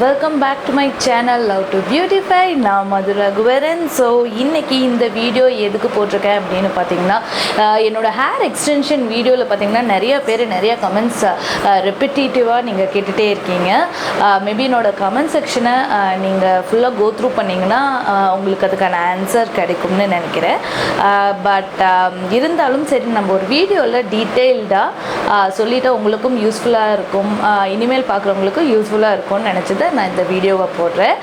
Welcome back to my channel Love to Beautify. நான் மது Raghuvaran. So இன்றைக்கி இந்த வீடியோ எதுக்கு போட்டிருக்கேன் அப்படின்னு பார்த்தீங்கன்னா, என்னோடய ஹேர் எக்ஸ்டென்ஷன் வீடியோவில் பார்த்தீங்கன்னா நிறைய பேர் நிறைய கமெண்ட்ஸ் ரெப்பிட்டேட்டிவாக நீங்கள் கேட்டுகிட்டே இருக்கீங்க. மேபி என்னோடய கமெண்ட் செக்ஷனை நீங்கள் ஃபுல்லாக கோ த்ரூ பண்ணிங்கன்னா உங்களுக்கு அதுக்கான ஆன்சர் கிடைக்கும்னு நினைக்கிறேன். பட் இருந்தாலும் சரி, நம்ம ஒரு வீடியோவில் டீட்டெயில்டாக சொல்லிவிட்டு உங்களுக்கும் யூஸ்ஃபுல்லாக இருக்கும், இனிமேல் பார்க்குறவங்களுக்கும் யூஸ்ஃபுல்லாக இருக்கும்னு நினச்சது நான் இந்த வீடியோவை போடுறேன்.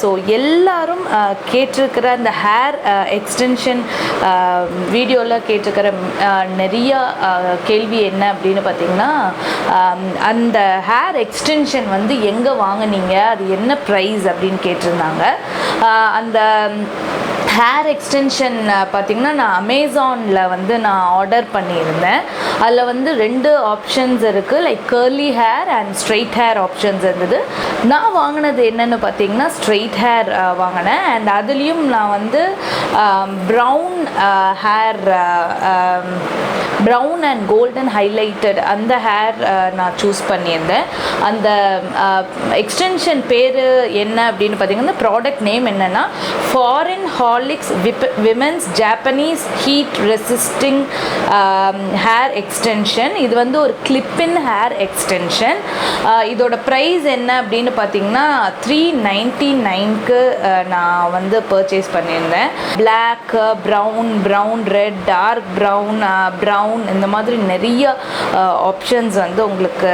ஸோ எல்லாரும் கேட்டிருக்கிற அந்த ஹேர் எக்ஸ்டென்ஷன் வீடியோவில் கேட்டிருக்கிற நிறையா கேள்வி என்ன அப்படின்னு பார்த்தீங்கன்னா, அந்த ஹேர் எக்ஸ்டென்ஷன் வந்து எங்கே வாங்கினீங்க, அது என்ன ப்ரைஸ் அப்படின்னு கேட்டிருந்தாங்க. அந்த ஹேர் எக்ஸ்டென்ஷன் பார்த்திங்கன்னா நான் அமேசானில் வந்து நான் ஆர்டர் பண்ணியிருந்தேன். அதில் வந்து 2 ஆப்ஷன்ஸ் இருக்குது, like curly hair and straight hair options இருந்தது. நான் வாங்கினது என்னென்னு பார்த்தீங்கன்னா ஸ்ட்ரெயிட் ஹேர் வாங்கினேன். அண்ட் அதுலேயும் நான் வந்து brown hair, brown and golden highlighted அந்த ஹேர் நான் சூஸ் பண்ணியிருந்தேன். அந்த எக்ஸ்டென்ஷன் பேர் என்ன அப்படின்னு பார்த்தீங்கன்னா, ப்ராடக்ட் நேம் என்னென்னா foreign Horlicks women's Japanese heat resisting hair extension. இது வந்து ஒரு கிளிப்பின் ஹேர் எக்ஸ்டென்ஷன். இதோட ப்ரைஸ் என்ன அப்படின்னு பார்த்தீங்கன்னா $399க்கு நான் வந்து பர்ச்சேஸ் பண்ணியிருந்தேன். Black, brown, red, dark brown இந்த மாதிரி நிறைய ஆப்ஷன்ஸ் வந்து உங்களுக்கு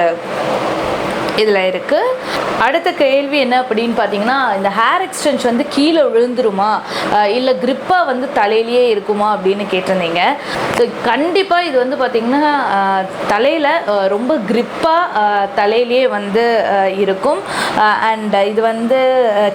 இதில் இருக்குது. அடுத்த கேள்வி என்ன அப்படின்னு பார்த்தீங்கன்னா, இந்த ஹேர் எக்ஸ்டென்ஷன் வந்து கீழே விழுந்துருமா இல்லை க்ரிப்பாக வந்து தலையிலேயே இருக்குமா அப்படின்னு கேட்டிருந்தீங்க. ஸோ கண்டிப்பாக இது வந்து பார்த்திங்கன்னா தலையில் ரொம்ப க்ரிப்பாக தலையிலேயே வந்து இருக்கும். அண்ட் இது வந்து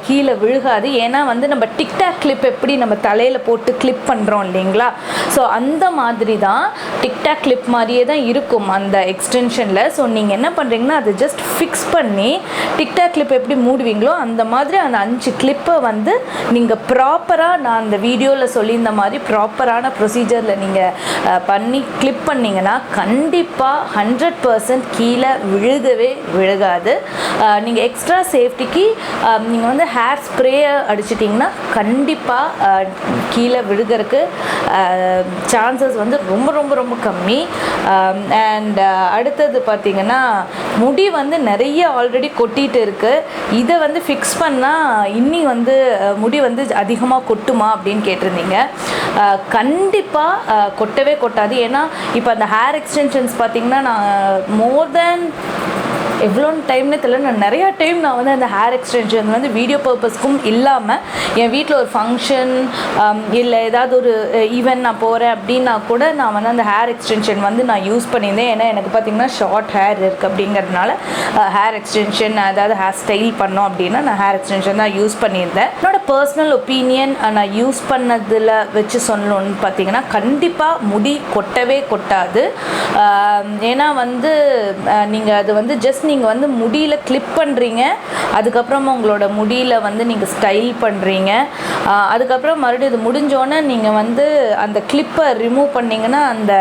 கீழே விழுகாது. ஏன்னா வந்து நம்ம டிக்டாக் கிளிப் எப்படி நம்ம தலையில் போட்டு கிளிப் பண்ணுறோம் இல்லைங்களா, ஸோ அந்த மாதிரி தான் டிக்டாக் கிளிப் மாதிரியே தான் இருக்கும் அந்த எக்ஸ்டென்ஷனில். ஸோ நீங்கள் என்ன பண்ணுறீங்கன்னா, அது ஜஸ்ட் ஃபிக்ஸ் பண்ணி டிக்டாக் கிளிப் எப்படி மூடுவீங்களோ அந்த மாதிரி அந்த 5 கிளிப்பை வந்து நீங்கள் ப்ராப்பராக, நான் அந்த வீடியோவில் சொல்லியிருந்த மாதிரி ப்ராப்பரான ப்ரொசீஜரில் நீங்கள் பண்ணி கிளிப் பண்ணிங்கன்னா கண்டிப்பாக 100% கீழே விழுகாது. நீங்கள் எக்ஸ்ட்ரா சேஃப்டிக்கு நீங்கள் வந்து ஹேர் ஸ்ப்ரேயை அடிச்சிட்டிங்கன்னா கண்டிப்பாக கீழே விழுகிறதுக்கு சான்சஸ் வந்து ரொம்ப ரொம்ப ரொம்ப கம்மி. அண்ட் அடுத்தது பார்த்திங்கன்னா, முடி வந்து நிறைய ஆல்ரெடி கொட்டிகிட்டு இருக்குது. இதை வந்து ஃபிக்ஸ் பண்ணால் இன்னி வந்து முடி வந்து அதிகமாக கொட்டுமா அப்படின்னு கேட்டிருந்தீங்க. கண்டிப்பாக கொட்டவே கொட்டாது. ஏன்னா இப்போ அந்த ஹேர் எக்ஸ்டென்ஷன்ஸ் பார்த்திங்கன்னா நான் மோர் தேன் எவ்வளோ டைம்னே தெரியல, நான் நிறையா டைம் நான் வந்து அந்த ஹேர் எக்ஸ்டென்ஷன் வந்து வீடியோ பர்பஸ்க்கும் இல்லாமல் என் வீட்டில் ஒரு ஃபங்க்ஷன் இல்லை ஏதாவது ஒரு ஈவெண்ட் நான் போகிறேன் அப்படின்னா கூட நான் வந்து அந்த ஹேர் எக்ஸ்டென்ஷன் வந்து நான் யூஸ் பண்ணியிருந்தேன். ஏன்னா எனக்கு பார்த்திங்கன்னா ஷார்ட் ஹேர் இருக்குது அப்படிங்கிறதுனால ஹேர் எக்ஸ்டென்ஷன் அதாவது ஹேர் ஸ்டைல் பண்ணோம் அப்படின்னா நான் ஹேர் எக்ஸ்டென்ஷன் தான் யூஸ் பண்ணியிருந்தேன். என்னோடய பர்சனல் ஒப்பீனியன் நான் யூஸ் பண்ணதில் வச்சு சொல்லணும்னு பார்த்திங்கன்னா, கண்டிப்பாக முடி கொட்டவே கொட்டாது. ஏன்னா வந்து நீங்கள் அது வந்து ஜஸ்ட் நீங்கள் வந்து முடியில் கிளிப் பண்ணுறீங்க, அதுக்கப்புறமா உங்களோட முடியில் வந்து நீங்கள் ஸ்டைல் பண்ணுறீங்க, அதுக்கப்புறம் மறுபடியும் இது முடிஞ்சோன்னே நீங்கள் வந்து அந்த கிளிப்பை ரிமூவ் பண்ணிங்கன்னா அந்த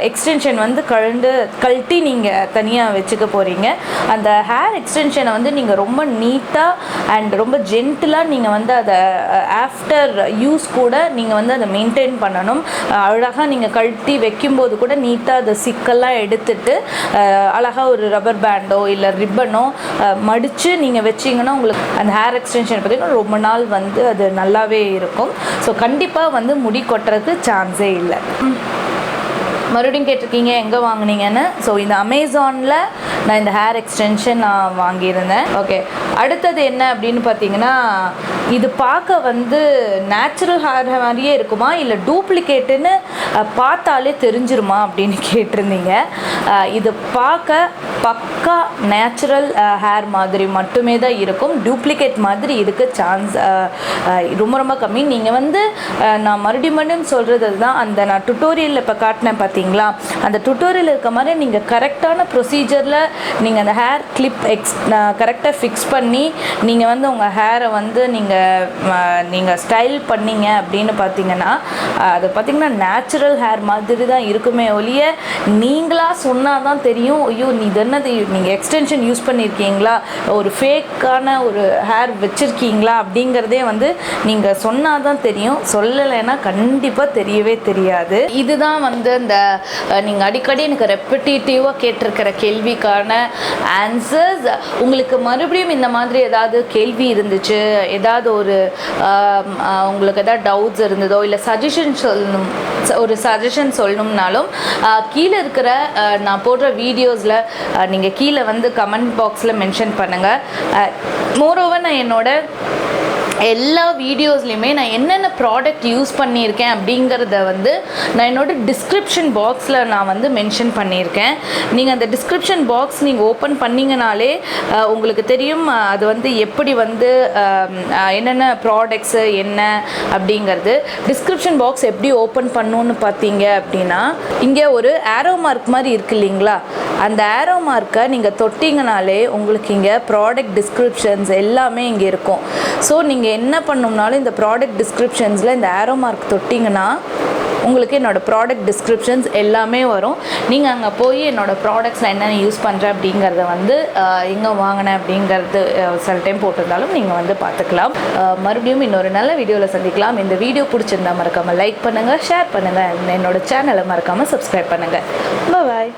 எக்ஸ்டென்ஷன் வந்து கழட்டி நீங்கள் தனியாக வச்சுக்க போகிறீங்க. அந்த ஹேர் எக்ஸ்டென்ஷனை வந்து நீங்கள் ரொம்ப நீட்டாக அண்ட் ரொம்ப ஜென்டிலாக நீங்கள் வந்து அதை ஆஃப்டர் யூஸ் கூட நீங்கள் வந்து அதை மெயின்டைன் பண்ணணும். அழகாக நீங்கள் கழட்டி வைக்கும்போது கூட நீட்டாக அதை சிக்கெல்லாம் எடுத்துட்டு அழகாக ஒரு ரப்பர் பேண்டோ இல்லை ரிப்பனோ மடித்து நீங்கள் வச்சிங்கன்னா உங்களுக்கு அந்த ஹேர் எக்ஸ்டென்ஷன் பார்த்திங்கன்னா ரொம்ப நாள் வந்து அது நல்லாவே இருக்கும். ஸோ கண்டிப்பாக வந்து முடி கொட்டுறதுக்கு சான்ஸே இல்லை. மறுபடியும் கேட்டிருக்கீங்க எங்கே வாங்கினீங்கன்னு. ஸோ இந்த அமேசானில் நான் இந்த ஹேர் எக்ஸ்டென்ஷன் நான் வாங்கியிருந்தேன். ஓகே, அடுத்தது என்ன அப்படின்னு பார்த்தீங்கன்னா, இது பார்க்க வந்து நேச்சுரல் ஹேர் மாதிரியே இருக்குமா இல்லை டூப்ளிகேட்டுன்னு பார்த்தாலே தெரிஞ்சிருமா அப்படின்னு கேட்டிருந்தீங்க. இது பார்க்க பக்கா நேச்சுரல் ஹேர் மாதிரி மட்டுமே தான் இருக்கும். டூப்ளிகேட் மாதிரி இருக்க சான்ஸ் ரொம்ப ரொம்ப கம்மி. நீங்கள் வந்து நான் மறுபடியும் சொல்கிறது தான், அந்த நான் டுட்டோரியலில் இப்போ காட்டினேன் பார்த்தீங்களா, அந்த டுட்டோரியல் இருக்க மாதிரி நீங்கள் கரெக்டான ப்ரொசீஜரில் நீங்கள் அந்த ஹேர் கிளிப் கரெக்டாக ஃபிக்ஸ் பண்ணி நீங்கள் வந்து உங்கள் ஹேரை வந்து நீங்கள் ஸ்டைல் பண்ணீங்க அப்படின்னு பார்த்தீங்கன்னா அது பார்த்திங்கன்னா நேச்சுரல் ஹேர் மாதிரி தான் இருக்குமே ஒழிய நீங்களாக சொன்னால் தான் தெரியும் ஐயோ இது என்னது நீங்கள் எக்ஸ்டென்ஷன் யூஸ் பண்ணியிருக்கீங்களா ஒரு ஃபேக்கான ஒரு ஹேர் வச்சுருக்கீங்களா அப்படிங்கிறதே வந்து நீங்கள் சொன்னால் தான் தெரியும், சொல்லலைன்னா கண்டிப்பாக தெரியவே தெரியாது. இதுதான் வந்து இந்த நீங்கள் அடிக்கடி எனக்கு ரெப்பிட்டேட்டிவாக கேட்டிருக்கிற கேள்விக்கான ஆன்சர்ஸ். உங்களுக்கு மறுபடியும் இந்த மாதிரி ஏதாவது கேள்வி இருந்துச்சு, ஏதாவது உங்களுக்கு ஏதாவது டவுட்ஸ் இருந்ததோ இல்லை சஜஷன் சொல்லணும்னாலும் கீழே இருக்கிற நான் போடுற வீடியோஸில் நீங்கள் கீழே வந்து கமெண்ட் பாக்ஸில் மென்ஷன் பண்ணுங்கள். மோரோவர் நான் என்னோட எல்லா வீடியோஸ்லையுமே நான் என்னென்ன ப்ராடக்ட் யூஸ் பண்ணியிருக்கேன் அப்படிங்கிறத வந்து நான் என்னோடய டிஸ்கிரிப்ஷன் பாக்ஸில் நான் வந்து மென்ஷன் பண்ணியிருக்கேன். நீங்கள் அந்த டிஸ்கிரிப்ஷன் பாக்ஸ் நீங்கள் ஓப்பன் பண்ணிங்கனாலே உங்களுக்கு தெரியும் அது வந்து எப்படி வந்து என்னென்ன ப்ராடக்ட்ஸு என்ன அப்படிங்கிறது. டிஸ்கிரிப்ஷன் பாக்ஸ் எப்படி ஓப்பன் பண்ணணுன்னு பார்த்தீங்க அப்படின்னா இங்கே ஒரு ஆரோ மார்க் மாதிரி இருக்குது இல்லைங்களா, அந்த ஆரோ மார்க்கை நீங்கள் தொட்டிங்கனாலே உங்களுக்கு இங்கே ப்ராடக்ட் டிஸ்கிரிப்ஷன்ஸ் எல்லாமே இங்கே இருக்கும். ஸோ நீங்கள் என்ன பண்ணணும்னாலும் இந்த ப்ராடக்ட் டிஸ்கிரிப்ஷன்ஸில் இந்த ஆரோ மார்க் தொட்டிங்கன்னா உங்களுக்கு என்னோடய ப்ராடக்ட் டிஸ்கிரிப்ஷன்ஸ் எல்லாமே வரும். நீங்கள் அங்கே போய் என்னோடய ப்ராடக்ட்ஸ் நான் என்னென்ன யூஸ் பண்ணுறேன் அப்படிங்கிறத வந்து எங்கே வாங்கினேன் அப்படிங்கிறது சில டைம் போட்டிருந்தாலும் நீங்கள் வந்து பார்த்துக்கலாம். மறுபடியும் இன்னொரு நல்ல வீடியோவில் சந்திக்கலாம். இந்த வீடியோ பிடிச்சிருந்தா மறக்காமல் லைக் பண்ணுங்கள், ஷேர் பண்ணுங்கள், என்னோடய சேனலை மறக்காமல் சப்ஸ்கிரைப் பண்ணுங்கள். பாய்.